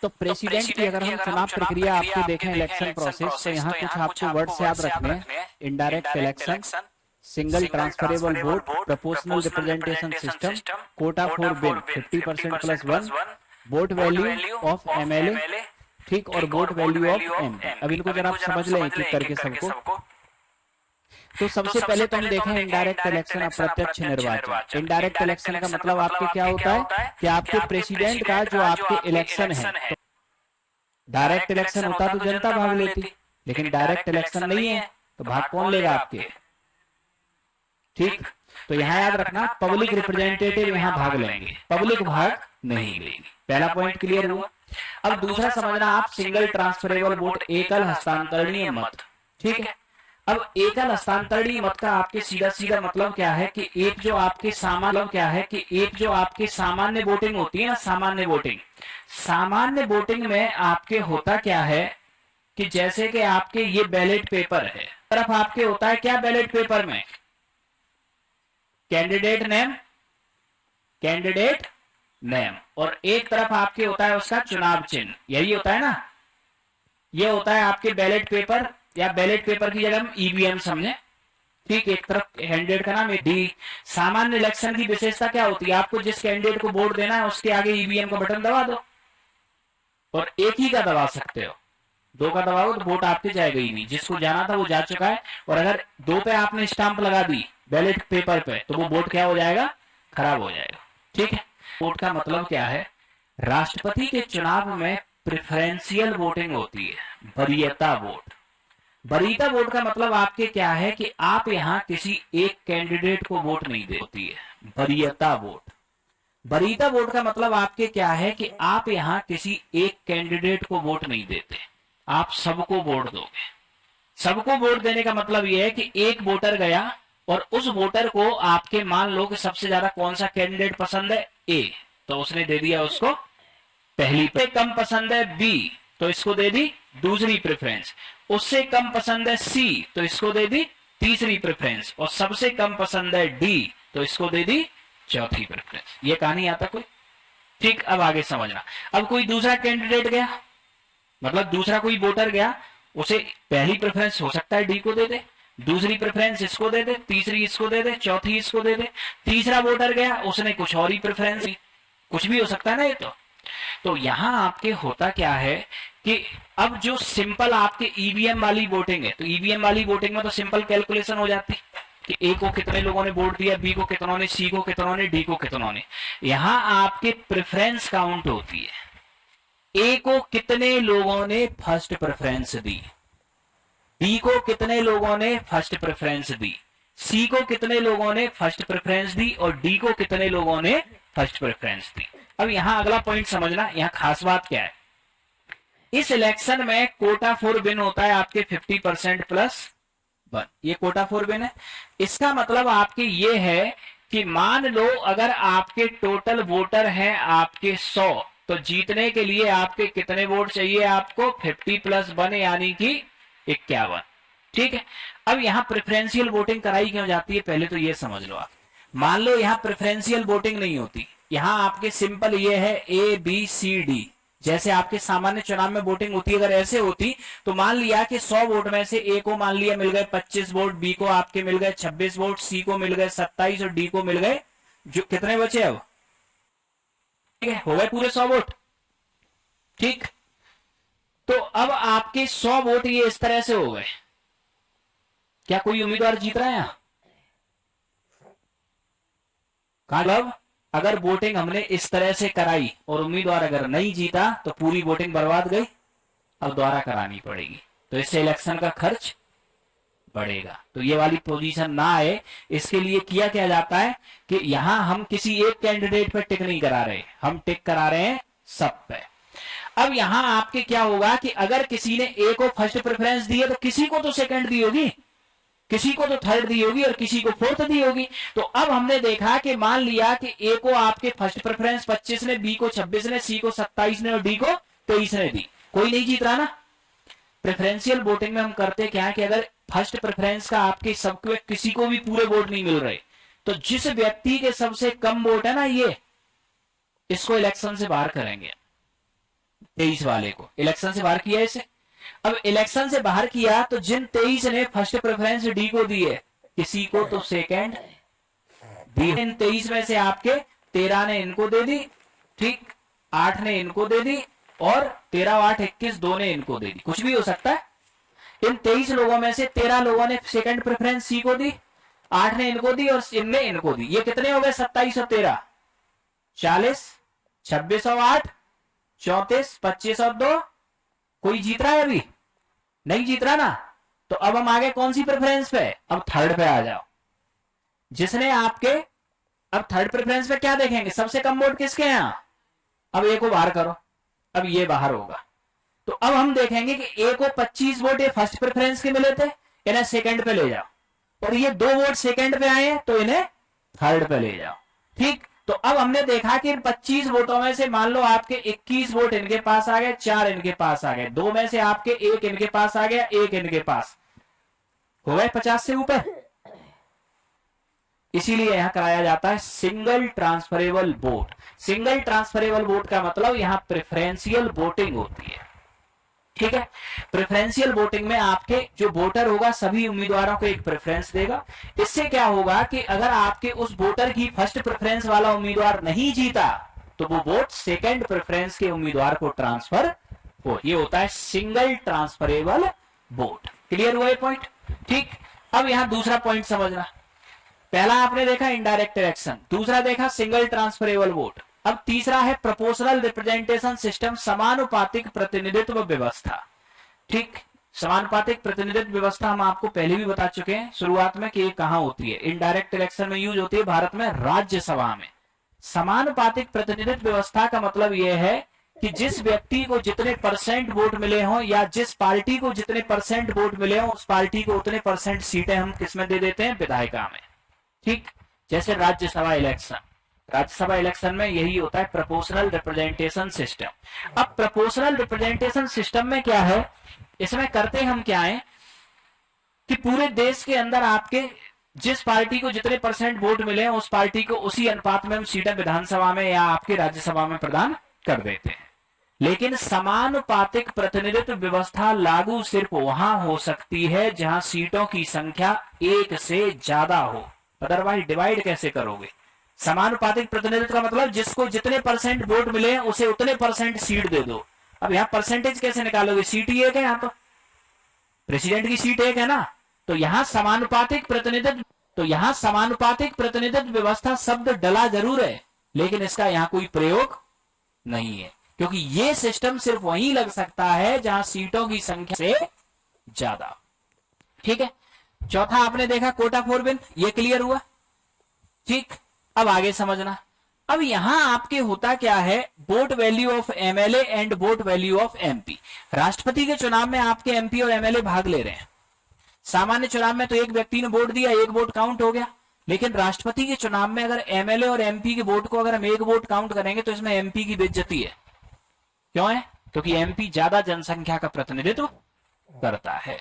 तो प्रेसिडेंट की अगर हम चुनाव प्रक्रिया आपके देखें इलेक्शन प्रोसेस, तो यहाँ कुछ आपको वर्ड्स याद रखने हैं। Indirect election, single transferable vote, proportional representation system, quota for been 50% plus 1, vote value of MLA, ठीक, और वोट वैल्यू ऑफ एमपी। अब इनको जरा आप समझ लें एक एक करके सबको। तो सबसे पहले तो हम देखें इनडायरेक्ट इलेक्शन, अप्रत्यक्ष निर्वाचन। इनडायरेक्ट इलेक्शन का मतलब आपके क्या होता है कि आपके प्रेसिडेंट का जो आपके इलेक्शन है, तो डायरेक्ट इलेक्शन होता तो जनता भाग लेती, लेकिन डायरेक्ट इलेक्शन नहीं है तो भाग कौन लेगा आपके, ठीक। तो यहाँ याद रखना पब्लिक रिप्रेजेंटेटिव यहाँ भाग लेंगे, पब्लिक भाग नहीं लेगी। पहला पॉइंट क्लियर हुआ। अब दूसरा समझना आप सिंगल ट्रांसफरेबल वोट, एकल हस्तांतरणीय मत, ठीक है। अब एकल हस्तांतरणीय मत का आपके सीधा सीधा मतलब क्या है कि एक जो आपके सामान्य क्या है कि एक जो आपके सामान्य वोटिंग होती है ना, सामान्य वोटिंग, सामान्य वोटिंग में आपके होता क्या है कि जैसे कि आपके ये बैलेट पेपर है, तरफ आपके होता है क्या बैलेट पेपर में, कैंडिडेट नेम, कैंडिडेट नेम, और एक तरफ आपके होता है उसका चुनाव चिन्ह, यही होता है ना। ये होता है आपके बैलेट पेपर, या बैलेट पेपर की जगह हम ईवीएम समझे, ठीक। एक तरफ कैंडिडेट का नाम, डी। सामान्य इलेक्शन की विशेषता क्या होती है, आपको जिस कैंडिडेट को वोट देना है उसके आगे ईवीएम का बटन दबा दो, और एक ही का दबा सकते हो, दो का दबाओ तो वोट आपके जाएगा ही नहीं, जिसको जाना था वो जा चुका है। और अगर दो पे आपने स्टांप लगा दी बैलेट पेपर पे, तो वो वोट क्या हो जाएगा, खराब हो जाएगा, ठीक है। वोट का मतलब क्या है, राष्ट्रपति के चुनाव में प्रेफरेंशियल वोटिंग होती है, वरीयता वोट। वरीयता वोट का मतलब आपके क्या है कि आप यहाँ किसी एक कैंडिडेट को वोट नहीं देती है, वरीयता वोट। वरीयता वोट का मतलब आपके क्या है कि आप यहाँ किसी एक कैंडिडेट को वोट नहीं देते, आप सबको वोट दोगे। सबको वोट देने का मतलब यह है कि एक वोटर गया और उस वोटर को आपके मान लो कि सबसे ज्यादा कौन सा कैंडिडेट पसंद है, ए, तो उसने दे दिया उसको पहली, पे कम पसंद है बी, तो इसको दे दी दूसरी प्रेफरेंस, उससे कम पसंद है सी, तो इसको दे दी तीसरी प्रेफरेंस, और सबसे कम पसंद है डी, तो इसको दे दी चौथी प्रेफरेंस। ये कहानी आता कोई, ठीक। अब आगे समझना, अब कोई दूसरा कैंडिडेट गया, मतलब दूसरा कोई वोटर गया, उसे पहली प्रेफरेंस हो सकता है डी को दे दे, दूसरी प्रेफरेंस इसको दे दे, तीसरी इसको दे दे, चौथी इसको दे दे, तीसरा वोटर गया उसने कुछ और ही प्रेफरेंस, कुछ भी हो सकता है ना ये तो यहां आपके होता क्या है कि अब जो सिंपल आपके ईवीएम वाली वोटिंग है, तो ईवीएम वाली वोटिंग में तो सिंपल कैलकुलेशन हो जाती कि ए को कितने लोगों ने वोट दिया, बी को कितनों ने, सी को कितनों ने, डी को कितनों ने। यहां आपके प्रेफरेंस काउंट होती है, ए को कितने लोगों ने फर्स्ट प्रेफरेंस दी, बी को कितने लोगों ने फर्स्ट प्रेफरेंस दी, सी को कितने लोगों ने फर्स्ट प्रेफरेंस दी, और डी को कितने लोगों ने फर्स्ट प्रेफरेंस दी। अब यहां अगला पॉइंट समझना, यहां खास बात क्या है, इस इलेक्शन में कोटा फॉर विन होता है आपके 50% प्लस 1, ये कोटा फॉर विन है। इसका मतलब आपके ये है कि मान लो अगर आपके टोटल वोटर हैं आपके 100, तो जीतने के लिए आपके कितने वोट चाहिए, आपको 50 प्लस 1 यानी कि 51, ठीक है। अब यहां प्रेफरेंशियल वोटिंग कराई क्यों जाती है, पहले तो ये समझ लो आप। मान लो यहां प्रेफरेंशियल वोटिंग नहीं होती, यहां आपके सिंपल ये है ए बी सी डी, जैसे आपके सामान्य चुनाव में वोटिंग होती है। अगर ऐसे होती तो मान लिया कि 100 वोट में से ए को मान लिया मिल गए 25 वोट, बी को आपके मिल गए 26 वोट, सी को मिल गए 27 और डी को मिल गए जो कितने बचे अब, ठीक है, हो गए पूरे 100 वोट, ठीक। तो अब आपके 100 वोट ये इस तरह से हो गए, क्या कोई उम्मीदवार जीत रहा है यहां, मतलब अगर वोटिंग हमने इस तरह से कराई और उम्मीदवार अगर नहीं जीता तो पूरी वोटिंग बर्बाद गई, अब दोबारा करानी पड़ेगी, तो इससे इलेक्शन का खर्च बढ़ेगा। तो ये वाली पोजीशन ना आए इसके लिए किया क्या जाता है कि यहां हम किसी एक कैंडिडेट पर टिक नहीं करा रहे, हम टिक करा रहे हैं सब पे। अब यहां आपके क्या होगा कि अगर किसी ने ए को फर्स्ट प्रेफरेंस दी है तो किसी को तो सेकंड दी होगी, किसी को तो थर्ड दी होगी और किसी को फोर्थ दी होगी। तो अब हमने देखा कि मान लिया कि ए को आपके फर्स्ट प्रेफरेंस 25 ने, बी को 26 ने, सी को 27 ने और डी को 23 ने दी, कोई नहीं जीत रहा ना। प्रेफरेंशियल वोटिंग में हम करते क्या है कि अगर फर्स्ट प्रेफरेंस का आपके सबके किसी को भी पूरे वोट नहीं मिल रहे, तो जिस व्यक्ति के सबसे कम वोट है ना, ये इसको इलेक्शन से बाहर करेंगे, 23 वाले को इलेक्शन से बाहर किया इसे। अब इलेक्शन से बाहर किया तो जिन 23 ने फर्स्ट प्रेफरेंस डी को दी है, किसी को तो सेकंड दी। इन 23 में से आपके 13 ने इनको दे दी, ठीक, 8 ने इनको दे दी और 13 8 21 2 ने इनको दे दी। कुछ भी हो सकता है। इन 23 लोगों में से 13 लोगों ने सेकंड प्रेफरेंस सी को दी, 8 ने इनको दी और इनने इनको दी। ये कितने हो गए? 27 और 13 40, 26 और 8 34, 25 और 2। कोई जीत रहा है? अभी नहीं जीत रहा ना। तो अब हम आगे कौन सी प्रेफरेंस पे? अब थर्ड पे आ जाओ। जिसने आपके, अब थर्ड प्रेफरेंस पे क्या देखेंगे? सबसे कम वोट किसके हैं यहां? अब ए को बाहर करो, अब ये बाहर होगा। तो अब हम देखेंगे कि ए को 25 वोट ये फर्स्ट प्रेफरेंस के मिले थे, इन्हें सेकंड पे ले जाओ, और ये 2 वोट सेकंड पे आए हैं तो इन्हें थर्ड पे ले जाओ, ठीक। तो अब हमने देखा कि इन 25 वोटों में से मान लो आपके 21 वोट इनके पास आ गए, 4 इनके पास आ गए, 2 में से आपके 1 इनके पास आ गया, 1 इनके पास हो गए 50 से ऊपर। इसीलिए यहां कराया जाता है single transferable vote. Single transferable vote का मतलब यहां प्रेफरेंशियल वोटिंग होती है, ठीक है। प्रेफरेंशियल वोटिंग में आपके जो वोटर होगा सभी उम्मीदवारों को एक प्रेफरेंस देगा। इससे क्या होगा कि अगर आपके उस वोटर की फर्स्ट प्रेफरेंस वाला उम्मीदवार नहीं जीता तो वो वोट सेकंड प्रेफरेंस के उम्मीदवार को ट्रांसफर हो। ये होता है सिंगल ट्रांसफरेबल वोट। क्लियर हुआ ये पॉइंट? ठीक। अब यहां दूसरा पॉइंट समझना। पहला आपने देखा इनडायरेक्ट इलेक्शन, दूसरा देखा सिंगल ट्रांसफरेबल वोट। अब तीसरा है प्रोपोर्शनल रिप्रेजेंटेशन सिस्टम, समानुपातिक प्रतिनिधित्व व्यवस्था, ठीक। समानुपातिक प्रतिनिधित्व व्यवस्था हम आपको पहले भी बता चुके हैं शुरुआत में कि ये कहां होती है। इनडायरेक्ट इलेक्शन में यूज होती है भारत में राज्यसभा में। समानुपातिक प्रतिनिधित्व व्यवस्था का मतलब यह है कि जिस व्यक्ति को जितने परसेंट वोट मिले हों या जिस पार्टी को जितने परसेंट वोट मिले हों उस पार्टी को उतने परसेंट सीटें हम किसमें दे देते हैं? विधायिका में, ठीक। जैसे राज्यसभा इलेक्शन, राज्यसभा इलेक्शन में यही होता है प्रोपोर्शनल रिप्रेजेंटेशन सिस्टम। अब प्रोपोर्शनल रिप्रेजेंटेशन सिस्टम में क्या है, इसमें करते हम क्या है कि पूरे देश के अंदर आपके जिस पार्टी को जितने परसेंट वोट मिले हैं उस पार्टी को उसी अनुपात में हम सीटें विधानसभा में या आपके राज्यसभा में प्रदान कर देते हैं। लेकिन समानुपातिक प्रतिनिधित्व व्यवस्था लागू सिर्फ वहां हो सकती है जहां सीटों की संख्या 1 से ज्यादा हो, अदरवाइज डिवाइड कैसे करोगे? समानुपातिक प्रतिनिधित्व का मतलब जिसको जितने परसेंट वोट मिले हैं उसे उतने परसेंट सीट दे दो। अब यहां परसेंटेज कैसे निकालोगे? सीट ही एक है, यहां तो प्रेसिडेंट की सीट एक है ना। तो यहां समानुपातिक प्रतिनिधित्व व्यवस्था शब्द डला जरूर है लेकिन इसका यहां कोई प्रयोग नहीं है, क्योंकि यह सिस्टम सिर्फ वहीं लग सकता है जहां सीटों की संख्या से ज्यादा, ठीक है। चौथा आपने देखा कोटा फॉर विन, ये क्लियर हुआ, ठीक। अब आगे समझना। अब यहां आपके होता क्या है, vote value of MLA and vote value of MP. राष्ट्रपति के चुनाव में आपके एमपी और एमएलए भाग ले रहे हैं। सामान्य चुनाव में तो एक व्यक्ति ने वोट दिया, एक वोट काउंट हो गया। लेकिन राष्ट्रपति के चुनाव में अगर एमएलए और एमपी के वोट को अगर हम एक वोट काउंट करेंगे तो इसमें एमपी की बेइज्जती है। क्यों है? क्योंकि एमपी ज्यादा जनसंख्या का प्रतिनिधित्व करता है।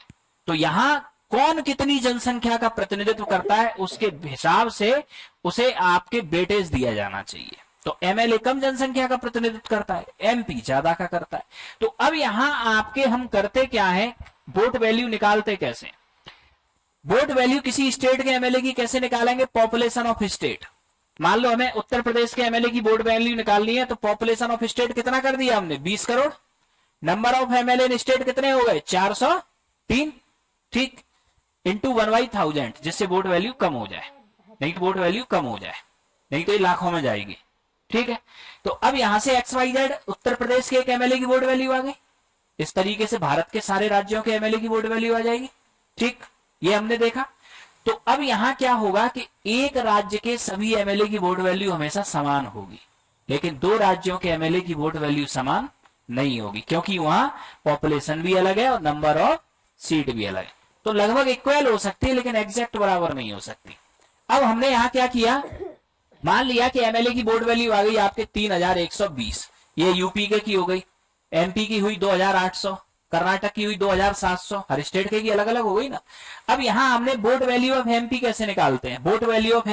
तो यहां कौन कितनी जनसंख्या का प्रतिनिधित्व करता है उसके हिसाब से उसे आपके वेटेज दिया जाना चाहिए। तो एमएलए कम जनसंख्या का प्रतिनिधित्व करता है, एमपी ज्यादा का करता है। तो अब यहां आपके हम करते क्या है, वोट वैल्यू निकालते कैसे? वोट वैल्यू किसी स्टेट के एमएलए की कैसे निकालेंगे? Population of state. मान लो हमें उत्तर प्रदेश के एमएलए की वोट वैल्यू निकालनी है तो पॉपुलेशन ऑफ स्टेट कितना कर दिया हमने? 20 crore. Number of MLA in state कितने हो गए? 403, ठीक, इंटू 1/1000, जिससे वोट वैल्यू कम हो जाए, नहीं तो वोट वैल्यू कम हो जाए, नहीं तो ये लाखों में जाएगी, ठीक है। तो अब यहां से XYZ उत्तर प्रदेश के एक एमएलए की वोट वैल्यू आ गई। इस तरीके से भारत के सारे राज्यों के एमएलए की वोट वैल्यू आ जाएगी, ठीक। ये हमने देखा। तो अब यहां क्या होगा कि एक राज्य के सभी एमएलए की वोट वैल्यू हमेशा समान होगी, लेकिन 2 राज्यों के एमएलए की वोट वैल्यू समान नहीं होगी, क्योंकि वहां पॉपुलेशन भी अलग है और नंबर ऑफ सीट भी अलग है। तो लगभग इक्वल हो सकती है लेकिन एग्जैक्ट बराबर नहीं हो सकती। अब हमने यहां क्या किया, मान लिया कि एमएलए की वोट वैल्यू आ गई आपके 3120, ये यूपी के की हो गई, एमपी की हुई 2800, कर्नाटक की हुई 2700, हर स्टेट के की अलग अलग हो गई ना। अब यहां हमने वोट वैल्यू ऑफ एमपी कैसे निकालते हैं? वोट वैल्यू ऑफ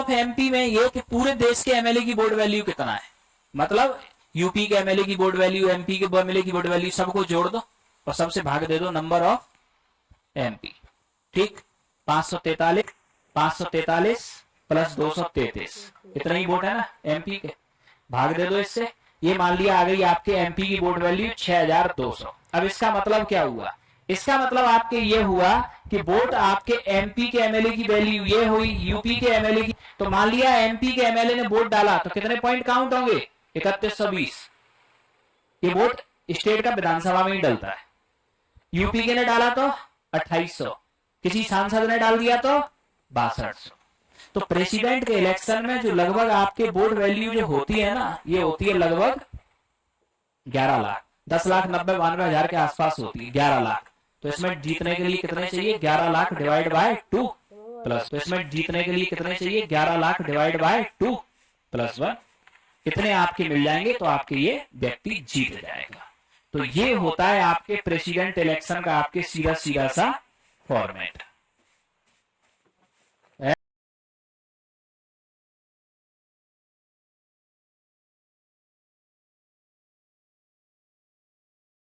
एमपी में ये कि पूरे देश के एमएलए की वोट वैल्यू कितना है, मतलब यूपी के एमएलए की वोट वैल्यू, एमपी के एमएलए की वोट वैल्यू, सबको जोड़ दो और सबसे भाग दे दो नंबर ऑफ एमपी। ठीक, 543 प्लस 233, इतना ही वोट है ना एमपी के, भाग दे दो इससे। ये मान लिया आ गई आपके एमपी की वोट वैल्यू 6200। अब इसका मतलब क्या हुआ, इसका मतलब आपके ये हुआ कि वोट आपके एमपी के एमएलए की वैल्यू ये हुई यूपी के एमएलए की। तो मान लिया एमपी के एमएलए ने वोट डाला तो कितने पॉइंट काउंट होंगे, 3120। ये वोट स्टेट का विधानसभा में ही डलता है। यूपी के ने डाला तो 2800, किसी सांसद ने डाल दिया तो 6200। तो प्रेसिडेंट के इलेक्शन में जो लगभग आपके वोट वैल्यू जो होती है ना, ये होती है लगभग 11 लाख, 10,90,92,000 के आसपास होती है, 11 लाख। तो इसमें जीतने के लिए कितने चाहिए, 11 लाख डिवाइड बाय 2 प्लस, तो इसमें जीतने के लिए कितने चाहिए, 11 लाख डिवाइड बाय 2 प्लस 1, इतने आपके मिल जाएंगे तो आपके ये व्यक्ति जीत जाएगा। तो ये होता है आपके प्रेसिडेंट इलेक्शन का आपके सीधा सीधा सा फॉर्मेट।